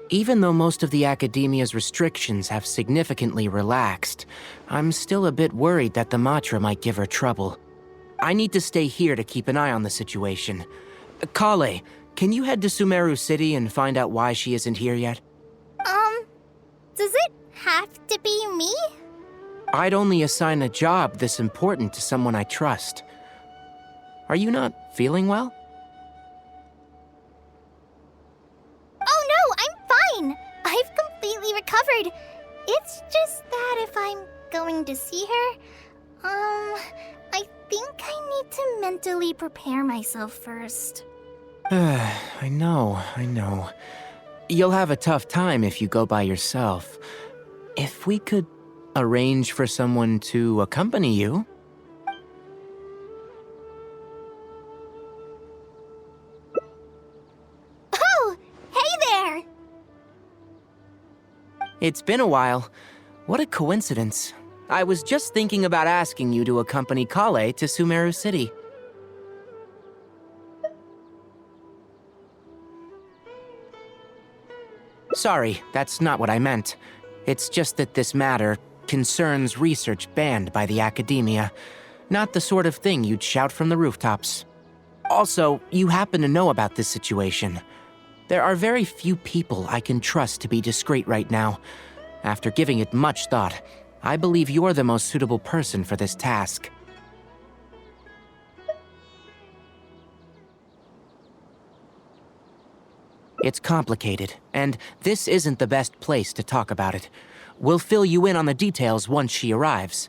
Even though most of the academia's restrictions have significantly relaxed, I'm still a bit worried that the Matra might give her trouble. I need to stay here to keep an eye on the situation. Kale, can you head to Sumeru City and find out why she isn't here yet? Does it have to be me? I'd only assign a job this important to someone I trust. Are you not feeling well? Oh no, I'm fine! I've completely recovered. It's just that if I'm going to see her, I think I need to mentally prepare myself first. I know. You'll have a tough time if you go by yourself. If we could arrange for someone to accompany you... Oh! Hey there! It's been a while. What a coincidence. I was just thinking about asking you to accompany Kale to Sumeru City. Sorry, that's not what I meant. It's just that this matter concerns research banned by the academia. Not the sort of thing you'd shout from the rooftops. Also, you happen to know about this situation. There are very few people I can trust to be discreet right now. After giving it much thought, I believe you're the most suitable person for this task. It's complicated, and this isn't the best place to talk about it. We'll fill you in on the details once she arrives.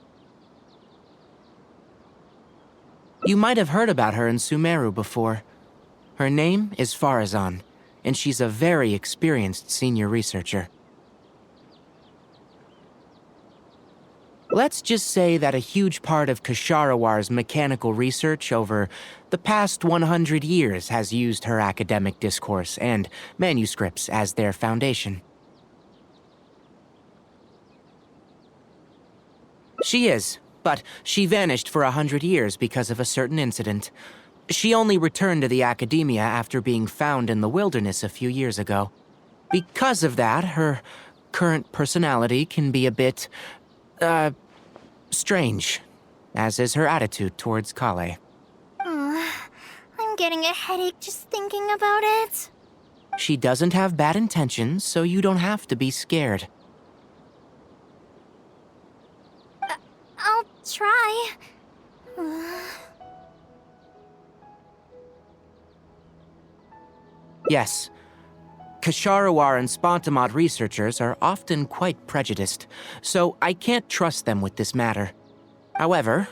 You might have heard about her in Sumeru before. Her name is Faruzan, and she's a very experienced senior researcher. Let's just say that a huge part of Kasharawar's mechanical research over the past 100 years has used her academic discourse and manuscripts as their foundation. She is, but she vanished for 100 years because of a certain incident. She only returned to the academia after being found in the wilderness a few years ago. Because of that, her current personality can be a bit, strange, as is her attitude towards Kale. I'm getting a headache just thinking about it. She doesn't have bad intentions, so you don't have to be scared. I'll try. Yes. Kasharawar and Spontamod researchers are often quite prejudiced, so I can't trust them with this matter. However,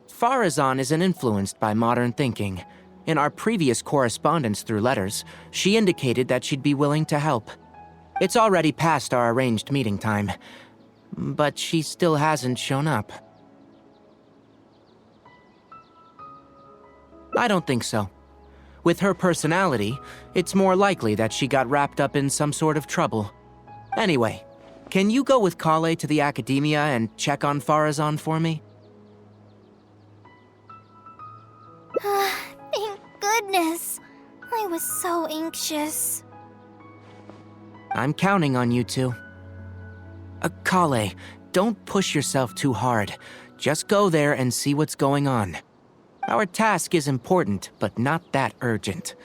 Faruzan isn't influenced by modern thinking. In our previous correspondence through letters, she indicated that she'd be willing to help. It's already past our arranged meeting time, but she still hasn't shown up. I don't think so. With her personality, it's more likely that she got wrapped up in some sort of trouble. Anyway, can you go with Kale to the academia and check on Faruzan for me? Thank goodness. I was so anxious. I'm counting on you two. Kale, don't push yourself too hard. Just go there and see what's going on. Our task is important, but not that urgent.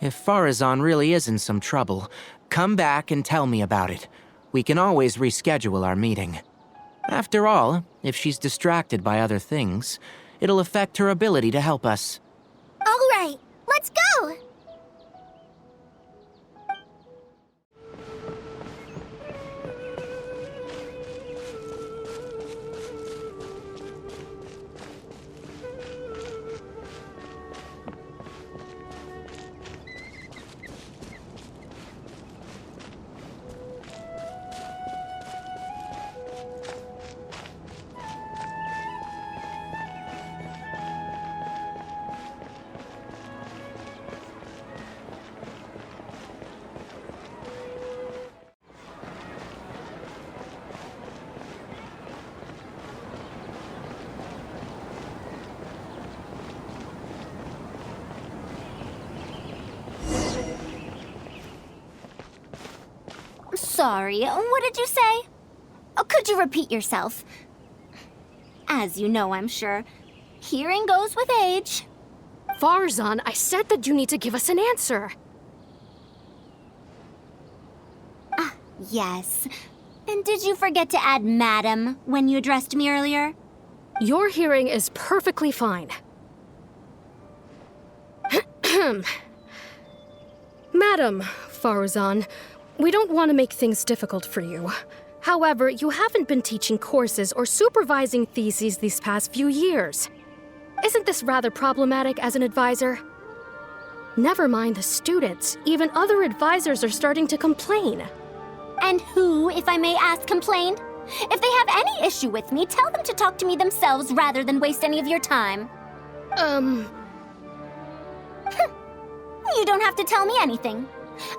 If Faruzan really is in some trouble, come back and tell me about it. We can always reschedule our meeting. After all, if she's distracted by other things, it'll affect her ability to help us. All right, let's go! Sorry, what did you say? Oh, could you repeat yourself? As you know, I'm sure, hearing goes with age. Faruzan, I said that you need to give us an answer. Yes. And did you forget to add madam when you addressed me earlier? Your hearing is perfectly fine. Madam Faruzan, we don't want to make things difficult for you. However, you haven't been teaching courses or supervising theses these past few years. Isn't this rather problematic as an advisor? Never mind the students, even other advisors are starting to complain. And who, if I may ask, complained? If they have any issue with me, tell them to talk to me themselves rather than waste any of your time. You don't have to tell me anything.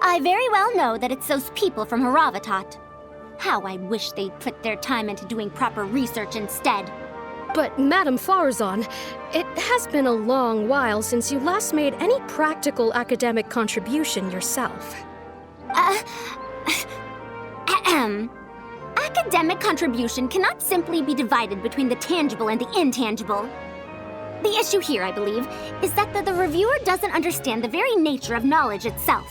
I very well know that it's those people from Haravatat. How I wish they'd put their time into doing proper research instead. But, Madam Faruzan, it has been a long while since you last made any practical academic contribution yourself. Academic contribution cannot simply be divided between the tangible and the intangible. The issue here, I believe, is that the reviewer doesn't understand the very nature of knowledge itself.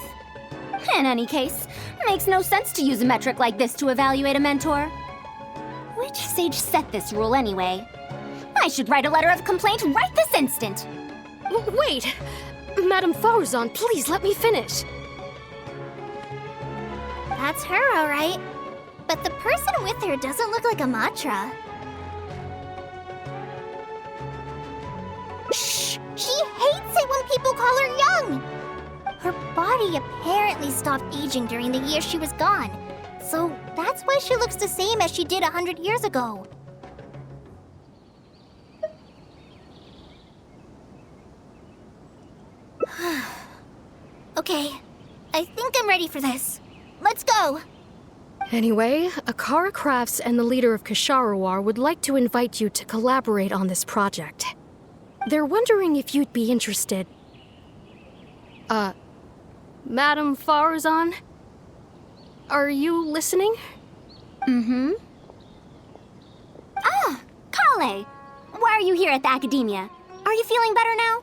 In any case, it makes no sense to use a metric like this to evaluate a mentor. Which sage set this rule anyway? I should write a letter of complaint right this instant. Wait! Madam Faruzan, please let me finish. That's her, all right. But the person with her doesn't look like a Matra. Shh! She hates it when people call her young! Her body apparently stopped aging during the year she was gone. So that's why she looks the same as she did 100 years ago. Okay, I think I'm ready for this. Let's go! Anyway, Akara Crafts and the leader of Ksharawar would like to invite you to collaborate on this project. They're wondering if you'd be interested. Madam Faruzan? Are you listening? Mm-hmm. Ah, Kale! Why are you here at the Academia? Are you feeling better now?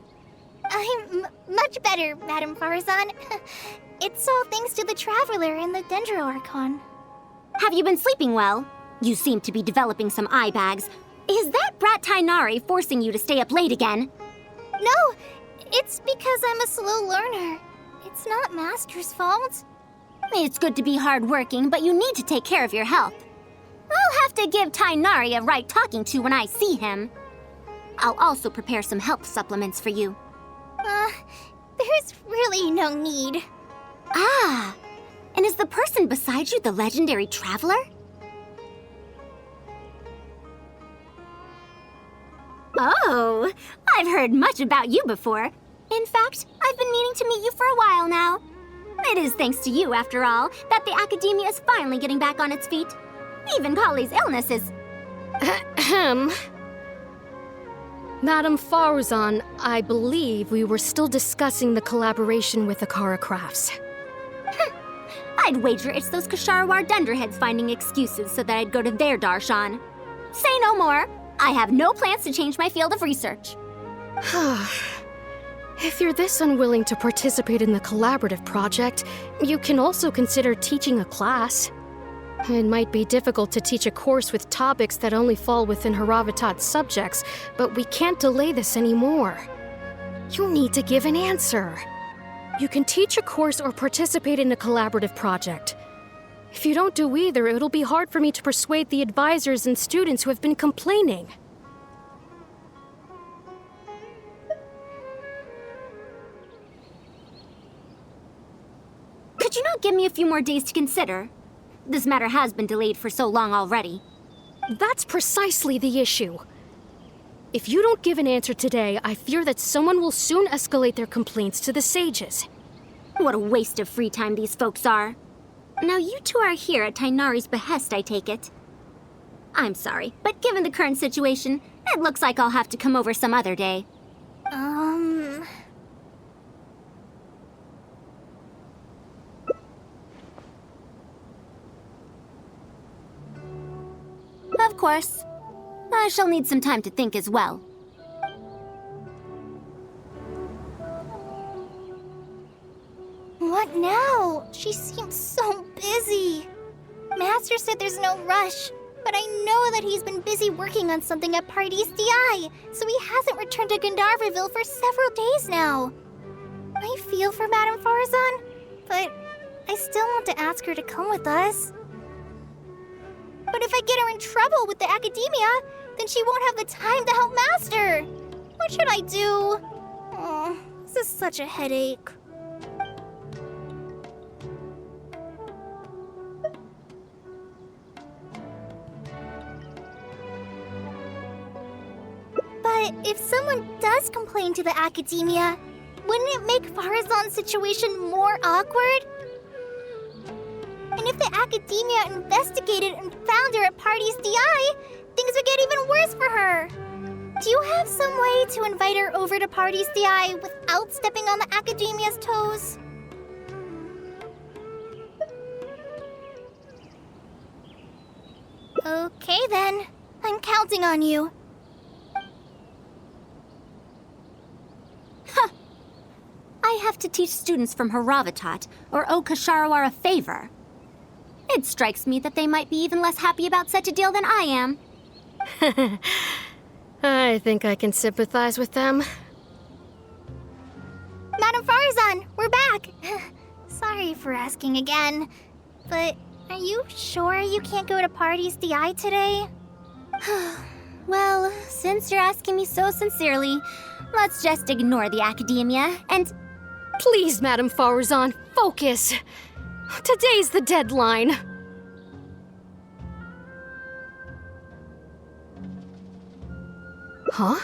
I'm much better, Madam Faruzan. It's all thanks to the Traveler and the Dendro Archon. Have you been sleeping well? You seem to be developing some eye bags. Is that brat Tainari forcing you to stay up late again? No, it's because I'm a slow learner. It's not Master's fault. It's good to be hardworking, but you need to take care of your health. I'll have to give Tainari a right talking to when I see him. I'll also prepare some health supplements for you. There's really no need. Ah, and is the person beside you the legendary Traveler? Oh, I've heard much about you before. In fact, I've been meaning to meet you for a while now. It is thanks to you, after all, that the Academia is finally getting back on its feet. Even Kali's illness is... Ahem. Madam Faruzan, I believe we were still discussing the collaboration with Akara Crafts. I'd wager it's those Ksharawar Dunderheads finding excuses so that I'd go to their darshan. Say no more. I have no plans to change my field of research. If you're this unwilling to participate in the collaborative project, you can also consider teaching a class. It might be difficult to teach a course with topics that only fall within Haravatat's subjects, but we can't delay this anymore. You need to give an answer. You can teach a course or participate in a collaborative project. If you don't do either, it'll be hard for me to persuade the advisors and students who have been complaining. Could you not give me a few more days to consider? This matter has been delayed for so long already. That's precisely the issue. If you don't give an answer today, I fear that someone will soon escalate their complaints to the sages. What a waste of free time these folks are. Now you two are here at Tainari's behest, I take it. I'm sorry, but given the current situation, it looks like I'll have to come over some other day. Of course. I shall need some time to think as well. What now? She seems so busy. Master said there's no rush, but I know that he's been busy working on something at Party's DI, so he hasn't returned to Gandharville for several days now. I feel for Madame Faruzan, but I still want to ask her to come with us. But if I get her in trouble with the academia, then she won't have the time to help Master. What should I do? Oh, this is such a headache. But if someone does complain to the academia, wouldn't it make Faruzan's situation more awkward? And if the academia investigated and found her at Party's DI, things would get even worse for her. Do you have some way to invite her over to Party's DI without stepping on the academia's toes? Okay then, I'm counting on you. I have to teach students from Haravatat or owe Kasharawar a favor. It strikes me that they might be even less happy about such a deal than I am. I think I can sympathize with them. Madame Faruzan, we're back! Sorry for asking again, but are you sure you can't go to Party's DI today? Well, since you're asking me so sincerely, let's just ignore the academia and... Please, Madame Faruzan, focus! Today's the deadline. Huh?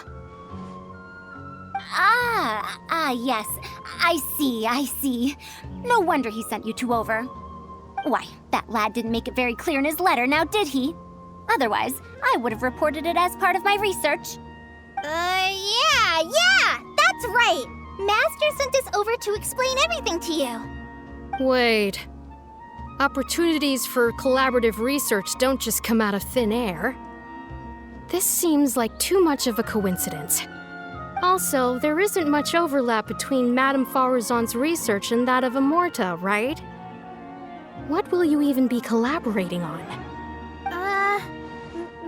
Yes. I see. No wonder he sent you two over. Why, that lad didn't make it very clear in his letter, now did he? Otherwise, I would have reported it as part of my research. Yeah, that's right! Master sent us over to explain everything to you. Wait. Opportunities for collaborative research don't just come out of thin air. This seems like too much of a coincidence. Also, there isn't much overlap between Madame Faruzan's research and that of Amorta, right? What will you even be collaborating on?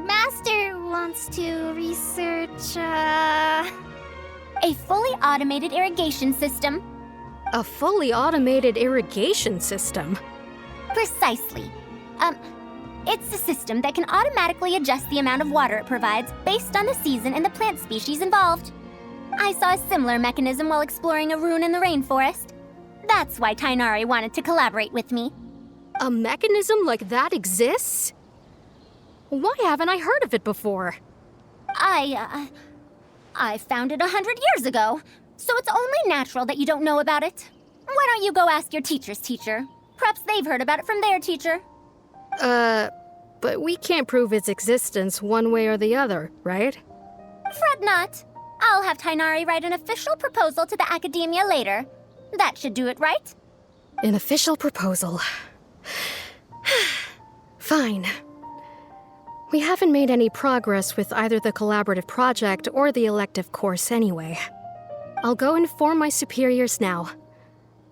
Master wants to research, A fully automated irrigation system. A fully automated irrigation system? Precisely. It's a system that can automatically adjust the amount of water it provides based on the season and the plant species involved. I saw a similar mechanism while exploring a rune in the rainforest. That's why Tainari wanted to collaborate with me. A mechanism like that exists? Why haven't I heard of it before? I found it 100 years ago, so it's only natural that you don't know about it. Why don't you go ask your teacher's teacher? Perhaps they've heard about it from their teacher. But we can't prove its existence one way or the other, right? Fret not. I'll have Tainari write an official proposal to the academia later. That should do it, right? An official proposal. Fine. We haven't made any progress with either the collaborative project or the elective course anyway. I'll go inform my superiors now.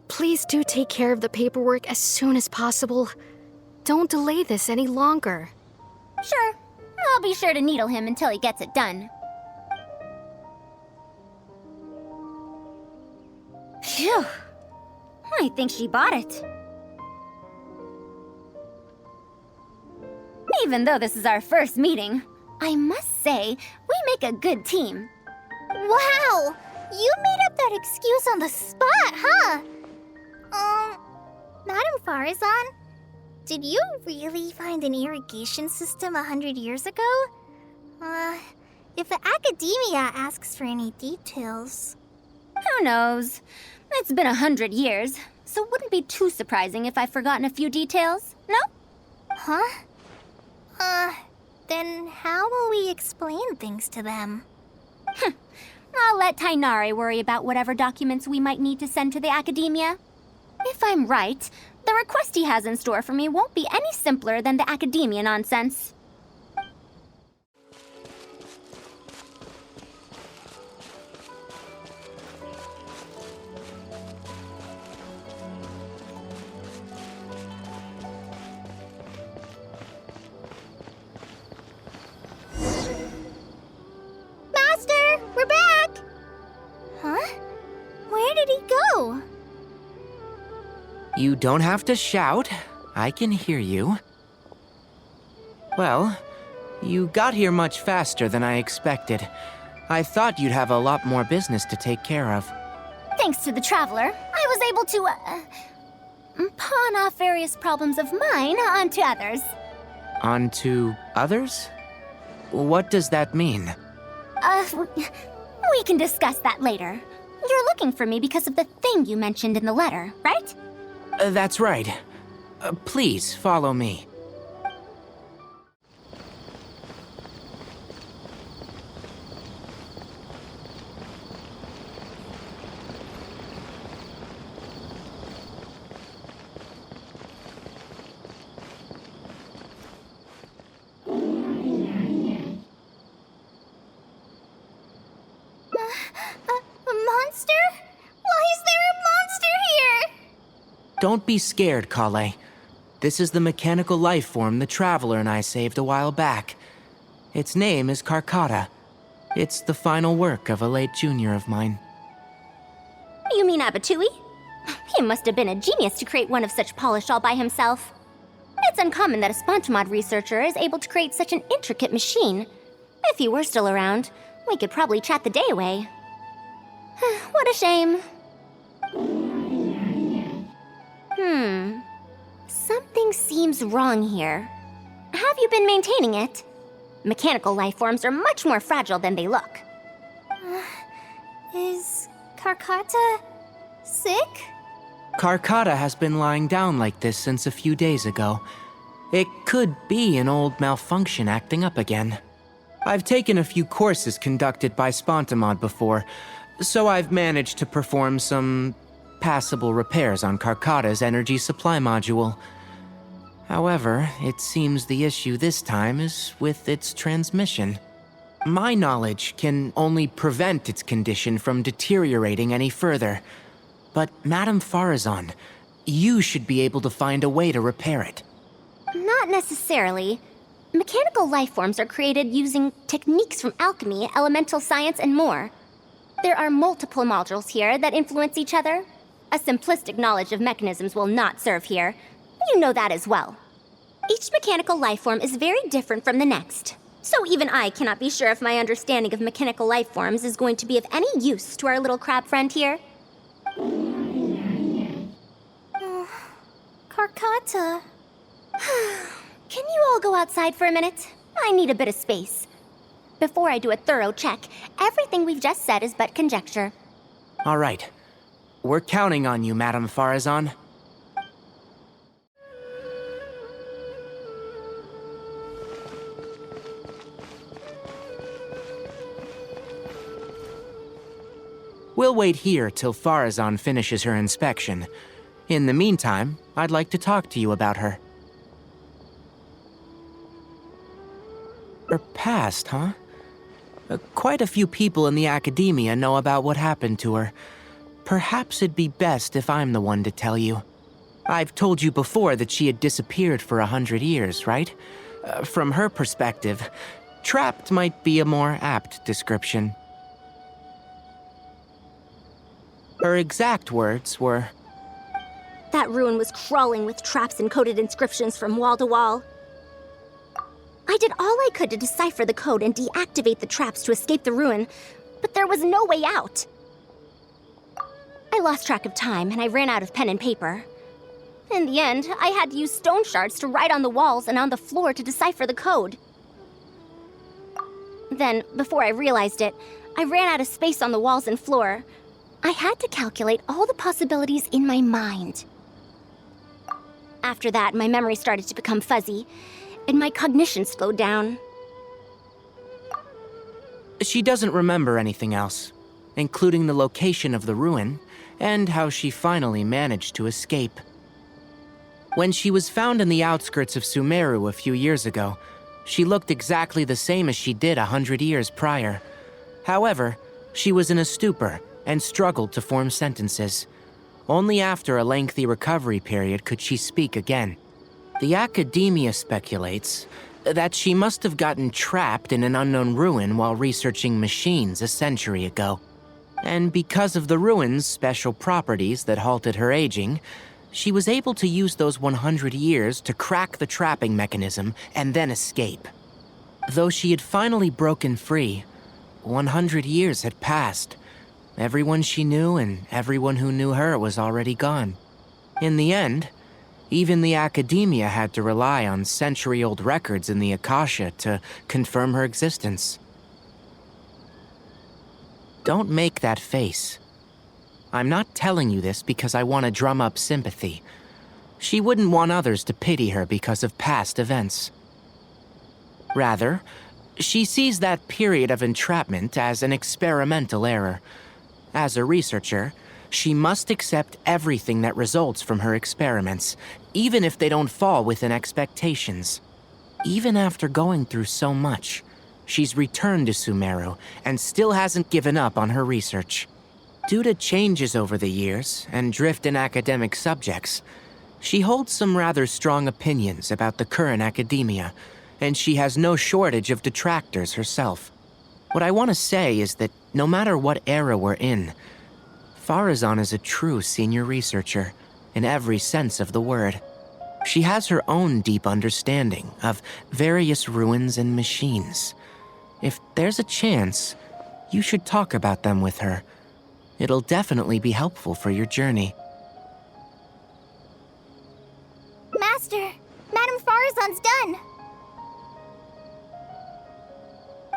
Please do take care of the paperwork as soon as possible. Don't delay this any longer. Sure. I'll be sure to needle him until he gets it done. Phew. I think she bought it. Even though this is our first meeting, I must say, we make a good team. Wow! You made up that excuse on the spot, huh? Madame Faruzan, did you really find an irrigation system 100 years ago? If the academia asks for any details... Who knows? It's been 100 years, so it wouldn't be too surprising if I've forgotten a few details, no? Huh? Then how will we explain things to them? I'll let Tainari worry about whatever documents we might need to send to the academia. If I'm right, the request he has in store for me won't be any simpler than the academia nonsense. You don't have to shout. I can hear you. Well, you got here much faster than I expected. I thought you'd have a lot more business to take care of. Thanks to the Traveler, I was able to, pawn off various problems of mine onto others. Onto others? What does that mean? We can discuss that later. You're looking for me because of the thing you mentioned in the letter, right? That's right. Please follow me. A monster? Why is there a monster here? Don't be scared, Kale. This is the mechanical life form the Traveler and I saved a while back. Its name is Karkata. It's the final work of a late junior of mine. You mean Abatui? He must have been a genius to create one of such polish all by himself. It's uncommon that a Spontamod researcher is able to create such an intricate machine. If he were still around, we could probably chat the day away. What a shame. Something seems wrong here. Have you been maintaining it? Mechanical life forms are much more fragile than they look. Is Karkata sick? Karkata has been lying down like this since a few days ago. It could be an old malfunction acting up again. I've taken a few courses conducted by Spontamod before, so I've managed to perform some passable repairs on Karkata's energy supply module. However, it seems the issue this time is with its transmission. My knowledge can only prevent its condition from deteriorating any further. But Madame Faruzan, you should be able to find a way to repair it. Not necessarily. Mechanical life forms are created using techniques from alchemy, elemental science, and more. There are multiple modules here that influence each other. A simplistic knowledge of mechanisms will not serve here. You know that as well. Each mechanical life form is very different from the next. So even I cannot be sure if my understanding of mechanical life forms is going to be of any use to our little crab friend here. Karkata. Can you all go outside for a minute? I need a bit of space. Before I do a thorough check, everything we've just said is but conjecture. All right. We're counting on you, Madame Faruzan. We'll wait here till Faruzan finishes her inspection. In the meantime, I'd like to talk to you about her. Her past, huh? Quite a few people in the academia know about what happened to her. Perhaps it'd be best if I'm the one to tell you. I've told you before that she had disappeared for 100 years, right? From her perspective, trapped might be a more apt description. Her exact words were, That ruin was crawling with traps and coded inscriptions from wall to wall. I did all I could to decipher the code and deactivate the traps to escape the ruin, but there was no way out. I lost track of time and I ran out of pen and paper. In the end, I had to use stone shards to write on the walls and on the floor to decipher the code. Then, before I realized it, I ran out of space on the walls and floor. I had to calculate all the possibilities in my mind. After that, my memory started to become fuzzy, and my cognition slowed down. she doesn't remember anything else, including the location of the ruin and how she finally managed to escape. When she was found in the outskirts of Sumeru a few years ago, she looked exactly the same as she did 100 years prior. However, she was in a stupor and struggled to form sentences. Only after a lengthy recovery period could she speak again. The academia speculates that she must have gotten trapped in an unknown ruin while researching machines a century ago. And because of the ruin's special properties that halted her aging, She was able to use those 100 years to crack the trapping mechanism and then escape. Though she had finally broken free, 100 years had passed. Everyone she knew and everyone who knew her was already gone. In the end, even the academia had to rely on century-old records in the Akasha to confirm her existence. Don't make that face. I'm not telling you this because I want to drum up sympathy. She wouldn't want others to pity her because of past events. Rather, she sees that period of entrapment as an experimental error. As a researcher, she must accept everything that results from her experiments, even if they don't fall within expectations. Even after going through so much, she's returned to Sumeru and still hasn't given up on her research. Due to changes over the years and drift in academic subjects, she holds some rather strong opinions about the current academia, and she has no shortage of detractors herself. What I want to say is that no matter what era we're in, Faruzan is a true senior researcher, in every sense of the word. She has her own deep understanding of various ruins and machines. If there's a chance, you should talk about them with her. It'll definitely be helpful for your journey. Master, Madame Faruzan's done.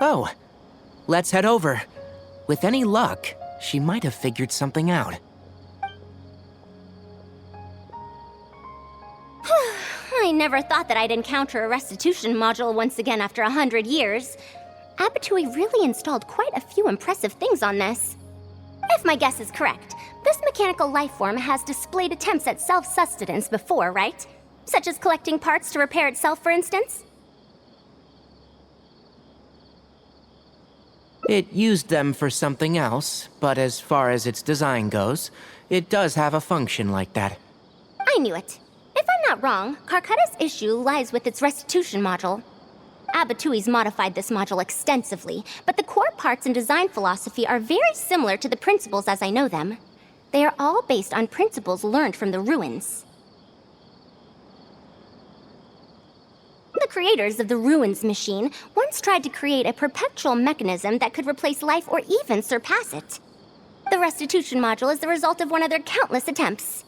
Oh, let's head over. With any luck, she might have figured something out. I never thought that I'd encounter a restitution module once again after 100 years. Abatui really installed quite a few impressive things on this. If my guess is correct, this mechanical life form has displayed attempts at self-sustenance before, right? Such as collecting parts to repair itself, for instance? It used them for something else, but as far as its design goes, it does have a function like that. I knew it. If I'm not wrong, Karkata's issue lies with its restitution module. Abatui's modified this module extensively, but the core parts and design philosophy are very similar to the principles as I know them. They are all based on principles learned from the ruins. The creators of the Ruins machine once tried to create a perpetual mechanism that could replace life or even surpass it. The restitution module is the result of one of their countless attempts.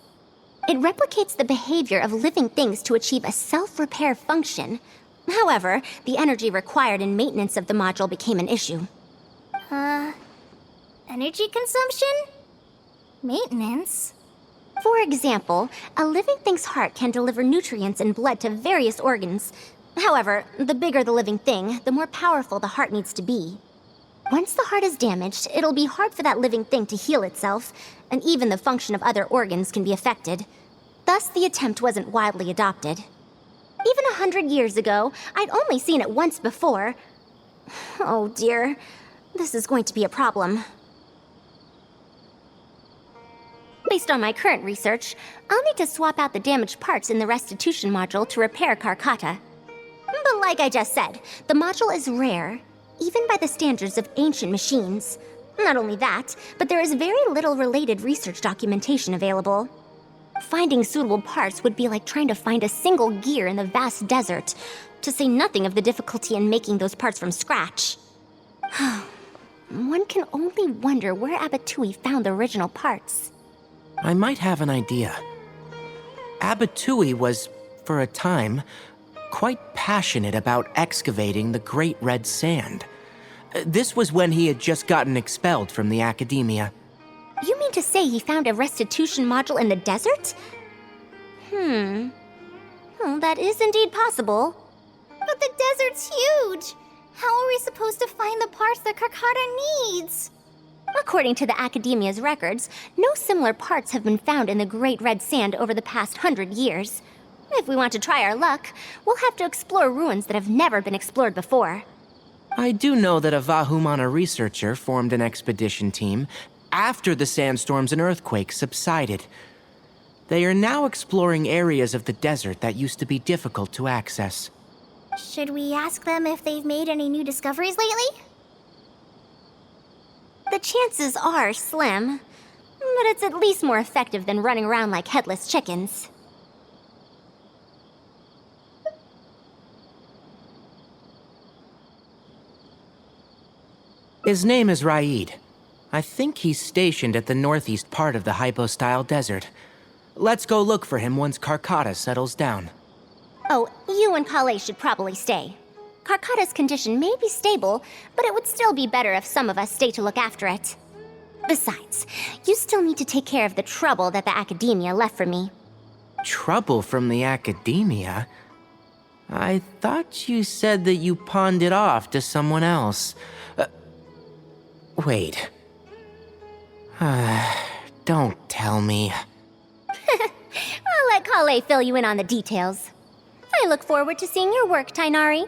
It replicates the behavior of living things to achieve a self-repair function. However, the energy required in maintenance of the module became an issue. Energy consumption? Maintenance? For example, a living thing's heart can deliver nutrients and blood to various organs. However, the bigger the living thing, the more powerful the heart needs to be. Once the heart is damaged, it'll be hard for that living thing to heal itself, and even the function of other organs can be affected. Thus, the attempt wasn't widely adopted. Even 100 years ago, I'd only seen it once before. Oh dear, this is going to be a problem. Based on my current research, I'll need to swap out the damaged parts in the restitution module to repair Karkata. But like I just said, the module is rare, even by the standards of ancient machines. Not only that, but there is very little related research documentation available. Finding suitable parts would be like trying to find a single gear in the vast desert, to say nothing of the difficulty in making those parts from scratch. One can only wonder where Abatui found the original parts. I might have an idea. Abatui was, for a time, quite passionate about excavating the Great Red Sand. This was when he had just gotten expelled from the academia. You mean to say he found a restitution module in the desert? Well, that is indeed possible. But the desert's huge! How are we supposed to find the parts that Karkata needs? According to the Academia's records, no similar parts have been found in the Great Red Sand over the past 100 years. If we want to try our luck, we'll have to explore ruins that have never been explored before. I do know that a Vahumana researcher formed an expedition team after the sandstorms and earthquakes subsided. They are now exploring areas of the desert that used to be difficult to access. Should we ask them if they've made any new discoveries lately? The chances are slim, but it's at least more effective than running around like headless chickens. His name is Raid. I think he's stationed at the northeast part of the Hypostyle Desert. Let's go look for him once Karkata settles down. Oh, you and Kale should probably stay. Karkata's condition may be stable, but it would still be better if some of us stay to look after it. Besides, you still need to take care of the trouble that the academia left for me. Trouble from the academia? I thought you said that you pawned it off to someone else. Wait. Don't tell me. I'll let Kale fill you in on the details. I look forward to seeing your work, Tainari.